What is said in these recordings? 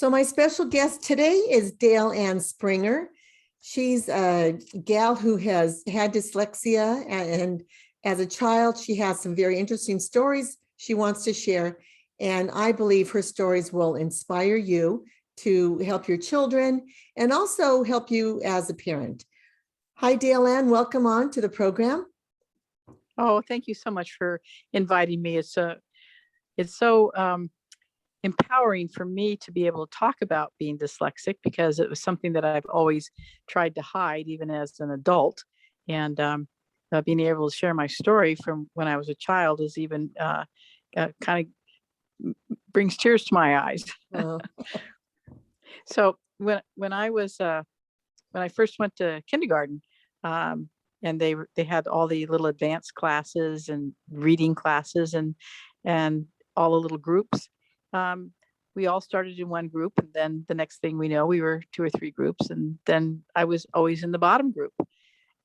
So my special guest today is Dale Ann Springer. She's a gal who has had dyslexia, and as a child, she has some very interesting stories she wants to share. And I believe her stories will inspire you to help your children and also help you as a parent. Hi, Dale Ann, welcome on to the program. Oh, thank you so much for inviting me. It's so empowering for me to be able to talk about being dyslexic, because it was something that I've always tried to hide, even as an adult. And being able to share my story from when I was a child is even kind of brings tears to my eyes. Oh. So when I first went to kindergarten, and they had all the little advanced classes and reading classes and all the little groups. We all started in one group, and then the next thing we know, we were 2 or 3 groups, and then I was always in the bottom group,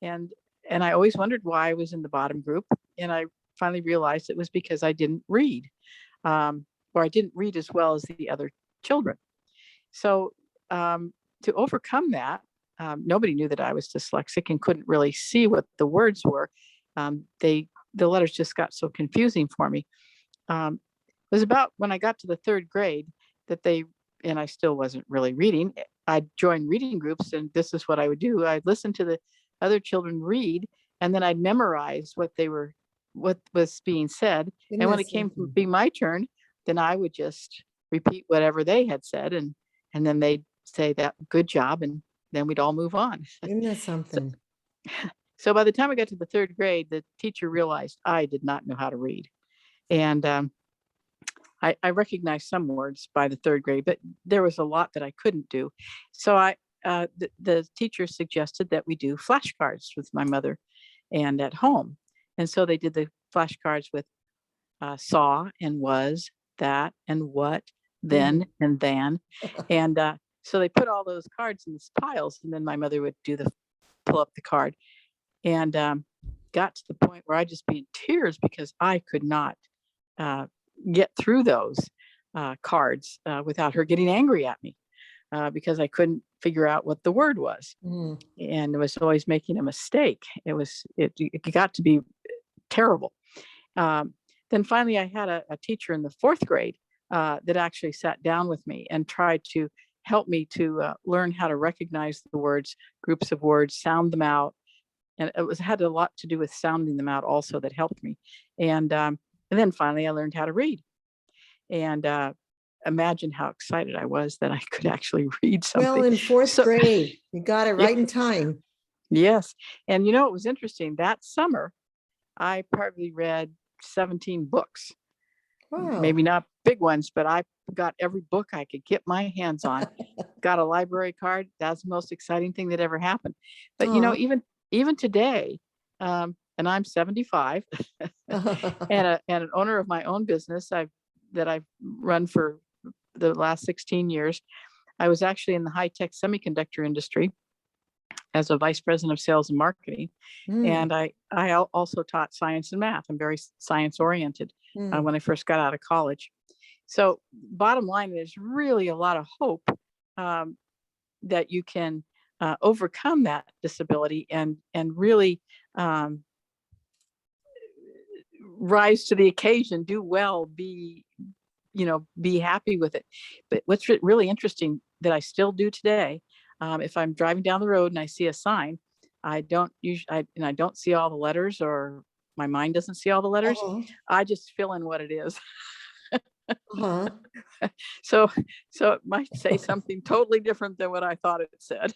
and I always wondered why I was in the bottom group, and I finally realized it was because I didn't read, or I didn't read as well as the other children. So to overcome that, nobody knew that I was dyslexic and couldn't really see what the words were. The letters just got so confusing for me. It was about when I got to the 3rd grade that and I still wasn't really reading. I'd join reading groups, and this is what I would do. I'd listen to the other children read, and then I'd memorize what was being said. And when it came to be my turn, then I would just repeat whatever they had said, and then they'd say that good job, and then we'd all move on. Isn't that something? So by the time I got to the 3rd grade, the teacher realized I did not know how to read. And I recognized some words by the 3rd grade, but there was a lot that I couldn't do. So the teacher suggested that we do flashcards with my mother and at home. And so they did the flashcards with saw and was, that and what, then and than. And so they put all those cards in these piles, and then my mother would pull up the card, and got to the point where I'd just be in tears because I could not get through those cards without her getting angry at me, because I couldn't figure out what the word was, and was always making a mistake. It got to be terrible. Then finally, I had a teacher in the 4th grade that actually sat down with me and tried to help me to learn how to recognize the words, groups of words, sound them out. And it had a lot to do with sounding them out also that helped me. And then finally I learned how to read. And imagine how excited I was that I could actually read something. Well, in 4th grade, you got it right in time. Yes. And it was interesting. That summer, I probably read 17 books. Wow. Maybe not big ones, but I got every book I could get my hands on. Got a library card. That's the most exciting thing that ever happened. But even today, and I'm 75, and an owner of my own business that I've run for the last 16 years. I was actually in the high-tech semiconductor industry as a vice president of sales and marketing. And I also taught science and math. I'm very science oriented when I first got out of college. So bottom line, there's really a lot of hope that you can overcome that disability and really rise to the occasion, do well, be happy with it. But what's really interesting that I still do today, if I'm driving down the road and I see a sign, I don't see all the letters, or my mind doesn't see all the letters. I just fill in what it is. So it might say something totally different than what I thought it said.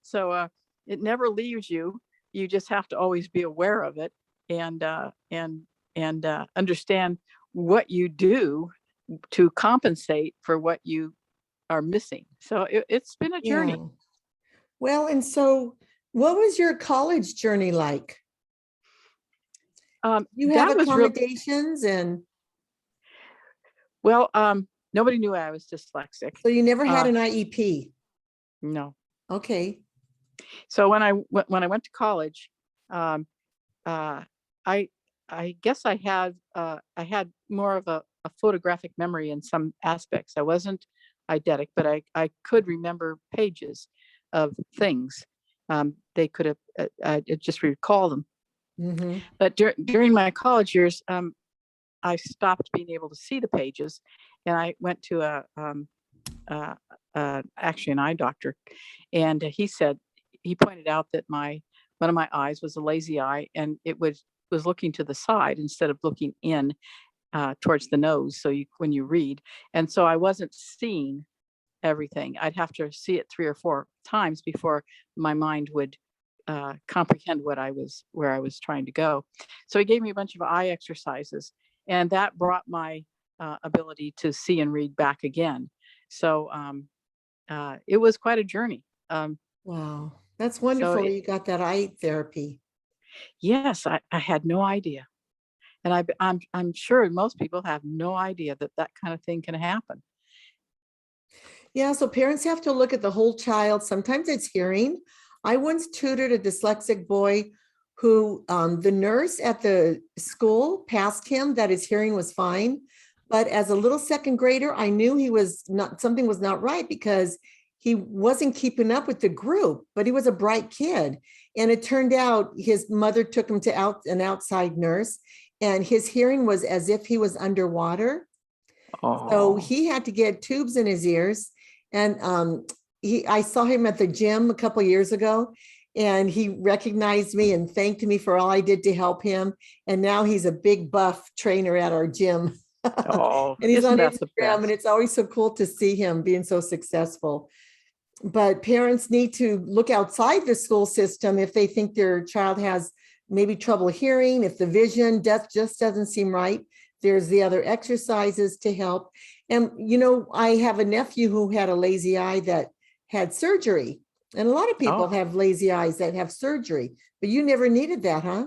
So it never leaves you. You just have to always be aware of it and understand what you do to compensate for what you are missing. So it's been a journey. Yeah. Well, and so what was your college journey like? You have accommodations Well, nobody knew I was dyslexic. So you never had an IEP? No. Okay. So when I went to college, I guess I had more of a photographic memory in some aspects. I wasn't eidetic, but I could remember pages of things. They could have, I just recall them. Mm-hmm. But during my college years, I stopped being able to see the pages, and I went to actually an eye doctor, and he pointed out that one of my eyes was a lazy eye, and it was looking to the side instead of looking in towards the nose. So when you read, and so I wasn't seeing everything. I'd have to see it 3 or 4 times before my mind would comprehend where I was trying to go. So he gave me a bunch of eye exercises, and that brought my ability to see and read back again. So it was quite a journey. Wow, that's So wonderful. You got that eye therapy. yes, I had no idea, and I'm sure most people have no idea that kind of thing can happen. Yeah, so parents have to look at the whole child. Sometimes it's hearing. I once tutored a dyslexic boy who the nurse at the school passed him that his hearing was fine. But as a little second grader, I knew something was not right because he wasn't keeping up with the group, but he was a bright kid. And it turned out his mother took him to an outside nurse, and his hearing was as if he was underwater. So Oh, he had to get tubes in his ears. And I saw him at the gym a couple of years ago, and he recognized me and thanked me for all I did to help him. And now he's a big buff trainer at our gym. oh, And he's isn't on that the Instagram, and best? it's always so cool to see him being so successful. But parents need to look outside the school system if they think their child has maybe trouble hearing, if the vision just doesn't seem right. There's the other exercises to help. And, I have a nephew who had a lazy eye that had surgery. And a lot of people Oh, have lazy eyes that have surgery, but you never needed that, huh?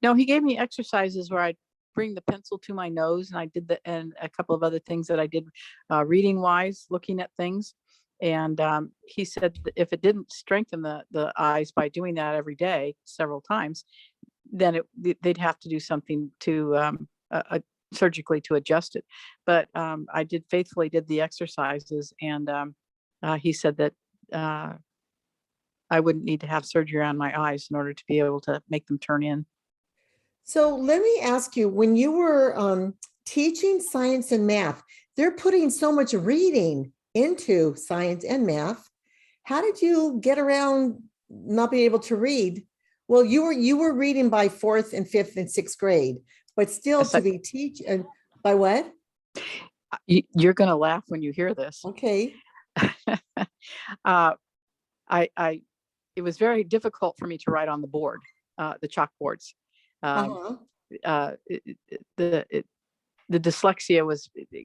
no, he gave me exercises where I'd bring the pencil to my nose, and I did that, and a couple of other things that I did reading wise, looking at things. And he said that if it didn't strengthen the eyes by doing that every day, several times, then they'd have to do something to surgically to adjust it. But I faithfully did the exercises, and he said that I wouldn't need to have surgery on my eyes in order to be able to make them turn in. So let me ask you, when you were teaching science and math, they're putting so much reading into science and math. How did you get around not being able to read? Well, you were reading by 4th and 5th and 6th grade, but still Yes, to be teaching by what? you're going to laugh when you hear this. Okay. uh, it was very difficult for me to write on the board, the chalkboards. Uh-huh. The dyslexia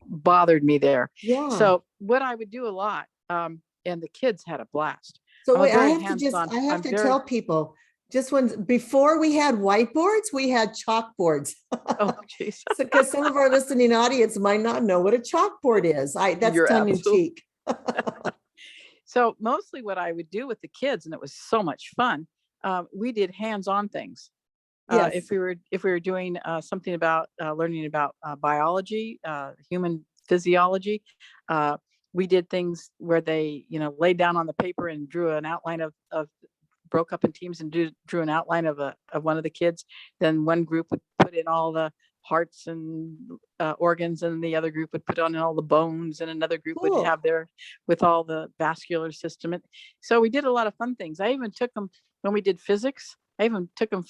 bothered me there. Yeah. So what I would do a lot, and the kids had a blast. So I'm wait, very hands-on. I have I'm to very, tell people, just before we had whiteboards, we had chalkboards. oh, geez, So, because some of our listening audience might not know what a chalkboard is. That's you're tongue in absolutely. cheek. So mostly what I would do with the kids, and it was so much fun, we did hands-on things. Yes. If we were doing something about learning about biology, human physiology, we did things where they laid down on the paper and drew an outline of broke up in teams and drew an outline of one of the kids. Then one group would put in all the hearts and organs, and the other group would put on all the bones, and another group would Cool. have with all the vascular system. And so we did a lot of fun things. I even took them when we did physics. I even took them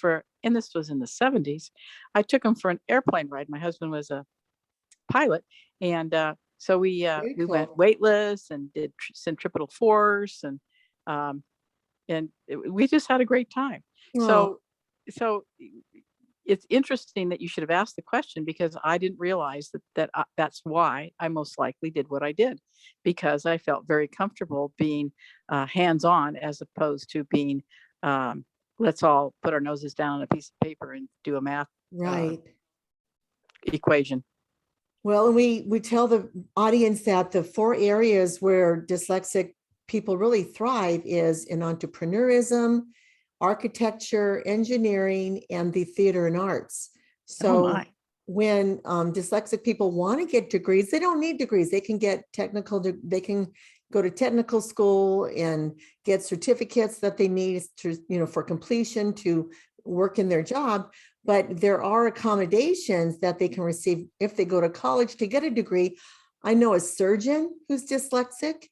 and this was in the 70s, I took them for an airplane ride. My husband was a pilot. And so we Very went cool. weightless and did centripetal force, and we just had a great time. Oh, So it's interesting that you should have asked the question, because I didn't realize that's why I most likely did what I did, because I felt very comfortable being hands-on, as opposed to being let's all put our noses down on a piece of paper and do a math right. equation. Well, and we tell the audience that the 4 areas where dyslexic people really thrive is in entrepreneurism, architecture, engineering, and the theater and arts. Oh So my. when dyslexic people want to get degrees, they don't need degrees. They can get they can go to technical school and get certificates that they need to, for completion to work in their job. But there are accommodations that they can receive if they go to college to get a degree. I know a surgeon who's dyslexic,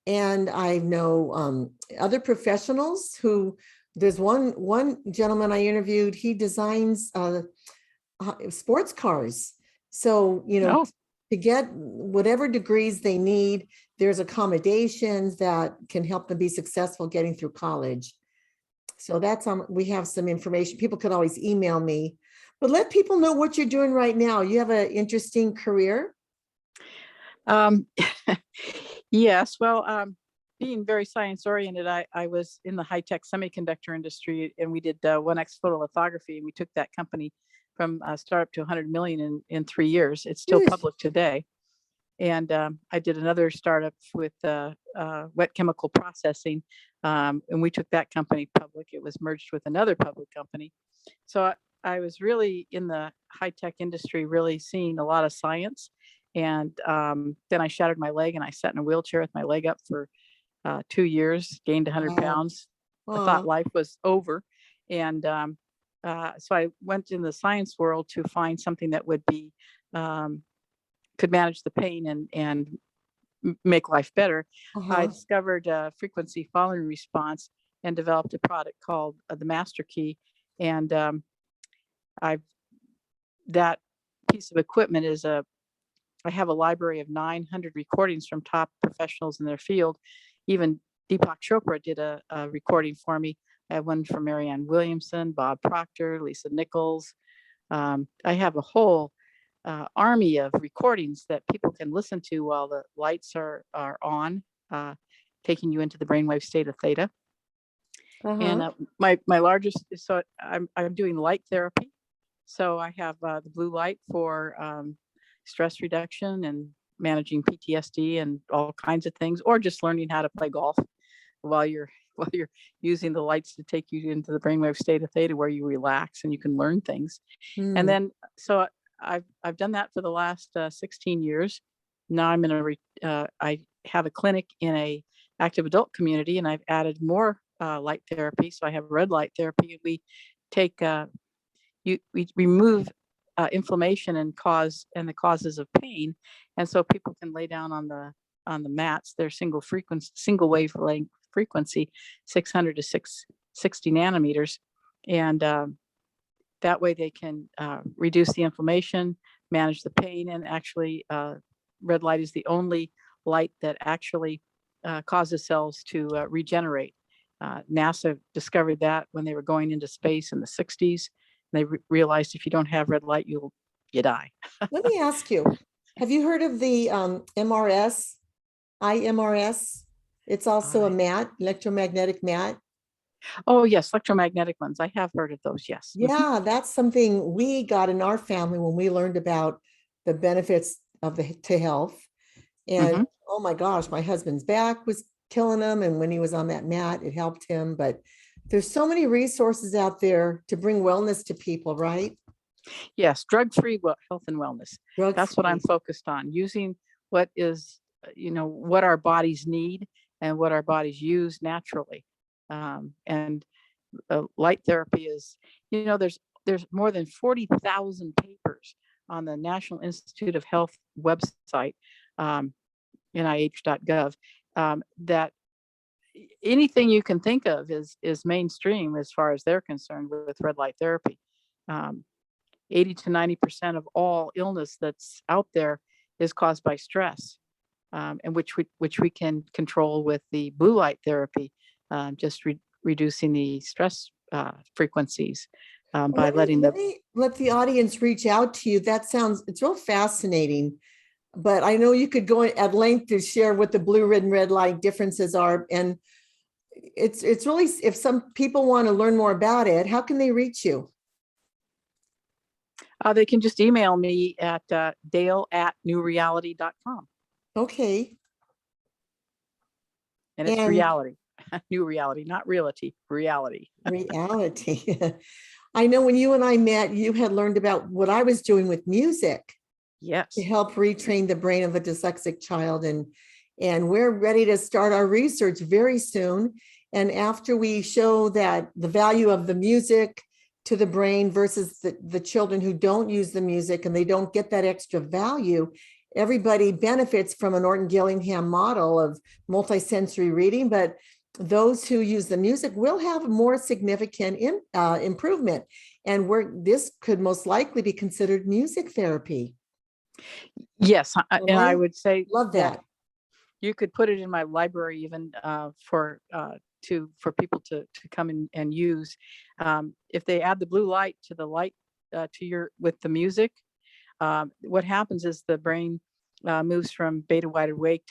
and I know other professionals who, there's one gentleman I interviewed, he designs sports cars. So, Oh, to get whatever degrees they need, there's accommodations that can help them be successful getting through college. So that's we have some information. People could always email me, but let people know what you're doing right now. You have an interesting career. yes. Well, being very science oriented, I was in the high tech semiconductor industry, and we did 1X photolithography, and we took that company from startup to 100 million in 3 years. It's still public today. And I did another startup with wet chemical processing, and we took that company public. It was merged with another public company. So I was really in the high tech industry, really seeing a lot of science. And then I shattered my leg, and I sat in a wheelchair with my leg up for 2 years, gained 100 pounds. I thought life was over. And so I went in the science world to find something that would be, could manage the pain and make life better. I discovered frequency following response and developed a product called the Master Key. And that piece of equipment is I have a library of 900 recordings from top professionals in their field. Even Deepak Chopra did a recording for me. I have one from Marianne Williamson, Bob Proctor, Lisa Nichols. I have a whole army of recordings that people can listen to while the lights are on, taking you into the brainwave state of theta. And my largest, so I'm doing light therapy. So I have the blue light for stress reduction and managing PTSD and all kinds of things, or just learning how to play golf while you're using the lights to take you into the brainwave state of theta, where you relax and you can learn things. And then, so I've done that for the last 16 years. Now I'm in I have a clinic in a active adult community, and I've added more light therapy. So I have red light therapy. We take, we remove inflammation and the causes of pain. And so people can lay down on the mats. They're single wavelength frequency, 600 to 660 nanometers. And that way they can reduce the inflammation, manage the pain. And actually red light is the only light that actually causes cells to regenerate. NASA discovered that when they were going into space in the 60s. They realized if you don't have red light, you die. Let me ask you, have you heard of the IMRS? It's also a mat, electromagnetic mat. Oh, yes, electromagnetic ones. I have heard of those, yes. Yeah, that's something we got in our family when we learned about the benefits of to health. And oh my gosh, my husband's back was killing him. And when he was on that mat, it helped him. But there's so many resources out there to bring wellness to people, right? Yes, drug-free health and wellness. That's what I'm focused on, using what is, what our bodies need and what our bodies use naturally. And light therapy is, there's more than 40,000 papers on the National Institute of Health website, NIH.gov, that anything you can think of is mainstream as far as they're concerned with red light therapy. 80 to 90% of all illness that's out there is caused by stress, and which we can control with the blue light therapy, just reducing the stress frequencies by let the audience reach out to you. It's real fascinating. But I know you could go at length to share what the blue, red, and red light differences are. And it's really, if some people want to learn more about it, how can they reach you? They can just email me at dale@newreality.com. Okay. And it's reality, new reality, not realty, reality. Reality. I know when you and I met, you had learned about what I was doing with music Yes. to help retrain the brain of a dyslexic child. And we're ready to start our research very soon. And after we show that the value of the music to the brain versus the children who don't use the music and they don't get that extra value, everybody benefits from an Orton Gillingham model of multisensory reading, but those who use the music will have more significant improvement. And this could most likely be considered music therapy. Yes. And I would say love that. You could put it in my library even for people to come in and use. If they add the blue light to the light with the music, what happens is the brain moves from beta wide awake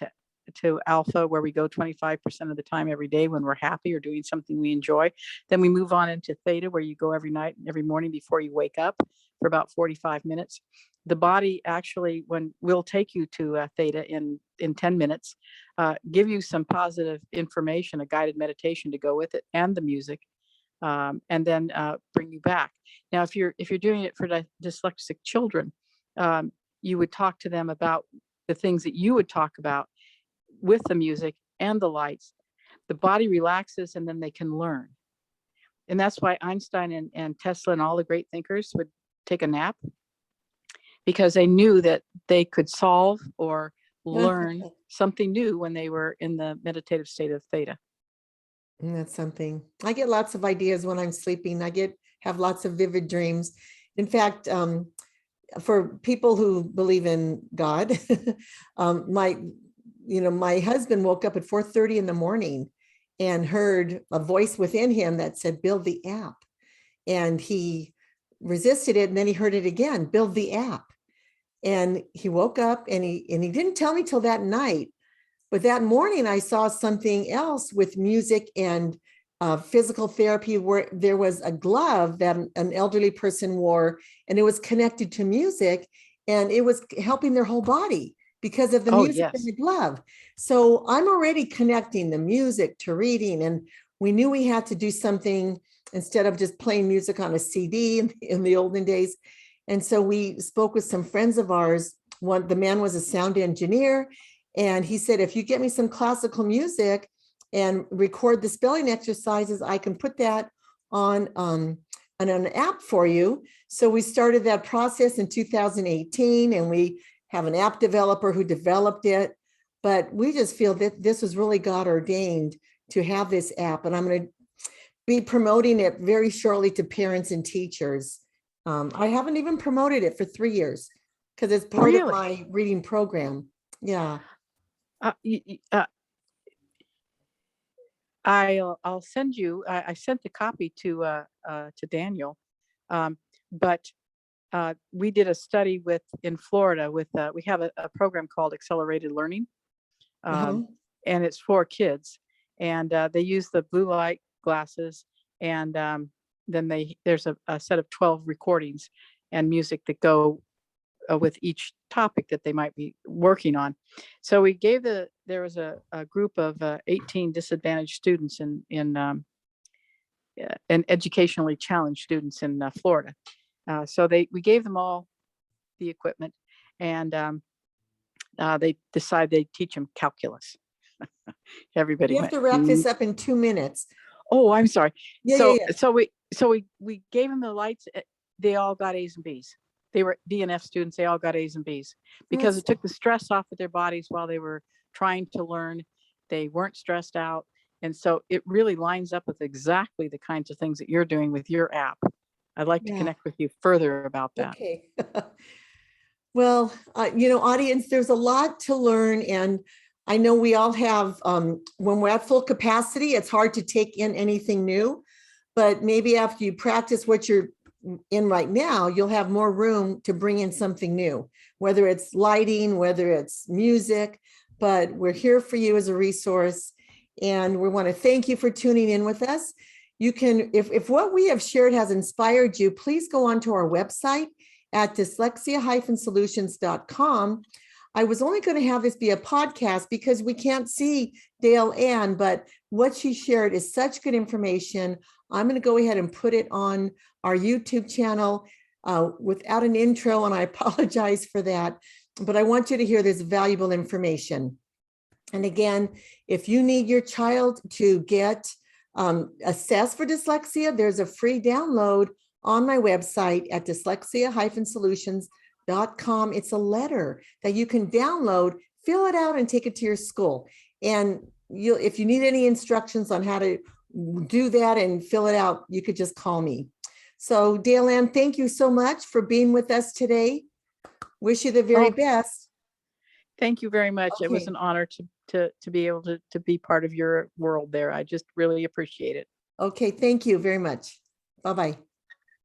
to alpha, where we go 25% of the time every day when we're happy or doing something we enjoy. Then we move on into theta, where you go every night and every morning before you wake up for about 45 minutes. The body actually, will take you to theta in 10 minutes, give you some positive information, a guided meditation to go with it, and the music, and then bring you back. Now, if you're doing it for dyslexic children, you would talk to them about the things that you would talk about with the music and the lights. The body relaxes and then they can learn. And that's why Einstein and Tesla and all the great thinkers would take a nap, because they knew that they could solve or learn something new when they were in the meditative state of theta. And that's something. I get lots of ideas when I'm sleeping. Have lots of vivid dreams. In fact, for people who believe in God, my husband woke up at 4:30 in the morning and heard a voice within him that said, build the app. And he resisted it. And then he heard it again, build the app. And he woke up and he didn't tell me till that night. But that morning I saw something else with music and physical therapy, where there was a glove that an elderly person wore, and it was connected to music, and it was helping their whole body because of the music in the glove. So I'm already connecting the music to reading, and we knew we had to do something instead of just playing music on a CD in the olden days. And so we spoke with some friends of ours. The man was a sound engineer, and he said, if you get me some classical music and record the spelling exercises, I can put that on an app for you. So we started that process in 2018, and we have an app developer who developed it. But we just feel that this was really God ordained to have this app. And I'm going to be promoting it very shortly to parents and teachers. I haven't even promoted it for 3 years because it's part of my reading program. Yeah. I'll send you. I sent the copy to Daniel, but we did a study in Florida with. We have a program called Accelerated Learning, and it's for kids, and they use the blue light glasses, and then there's a set of 12 recordings and music that go with each topic that they might be working on. So we gave there was a group of 18 disadvantaged students and educationally challenged students in Florida. So we gave them all the equipment, and they decided they'd teach them calculus. Everybody You have to wrap this up in 2 minutes. Oh, I'm sorry. Yeah. So we gave them the lights. They all got A's and B's. They were D and F students. They all got A's and B's because it took the stress off of their bodies while they were trying to learn. They weren't stressed out. And so it really lines up with exactly the kinds of things that you're doing with your app. I'd like to connect with you further about that. Okay. Well, audience, there's a lot to learn. And I know we all have, when we're at full capacity, it's hard to take in anything new. But maybe after you practice what you're in right now, you'll have more room to bring in something new, whether it's lighting, whether it's music. But we're here for you as a resource. And we want to thank you for tuning in with us. You can, if what we have shared has inspired you, please go onto our website at dyslexia-solutions.com. I was only going to have this be a podcast because we can't see Dale Ann, but what she shared is such good information. I'm going to go ahead and put it on our YouTube channel without an intro, and I apologize for that, but I want you to hear this valuable information. And again, if you need your child to get assessed for dyslexia, there's a free download on my website at dyslexia-solutions.com. It's a letter that you can download, fill it out, and take it to your school. And if you need any instructions on how to do that and fill it out, you could just call me. So Dale Ann, thank you so much for being with us today. Wish you the very best. Thank you very much. It was Okay. an honor to be able to be part of your world there. I just really appreciate it. Okay, thank you very much. Bye-bye.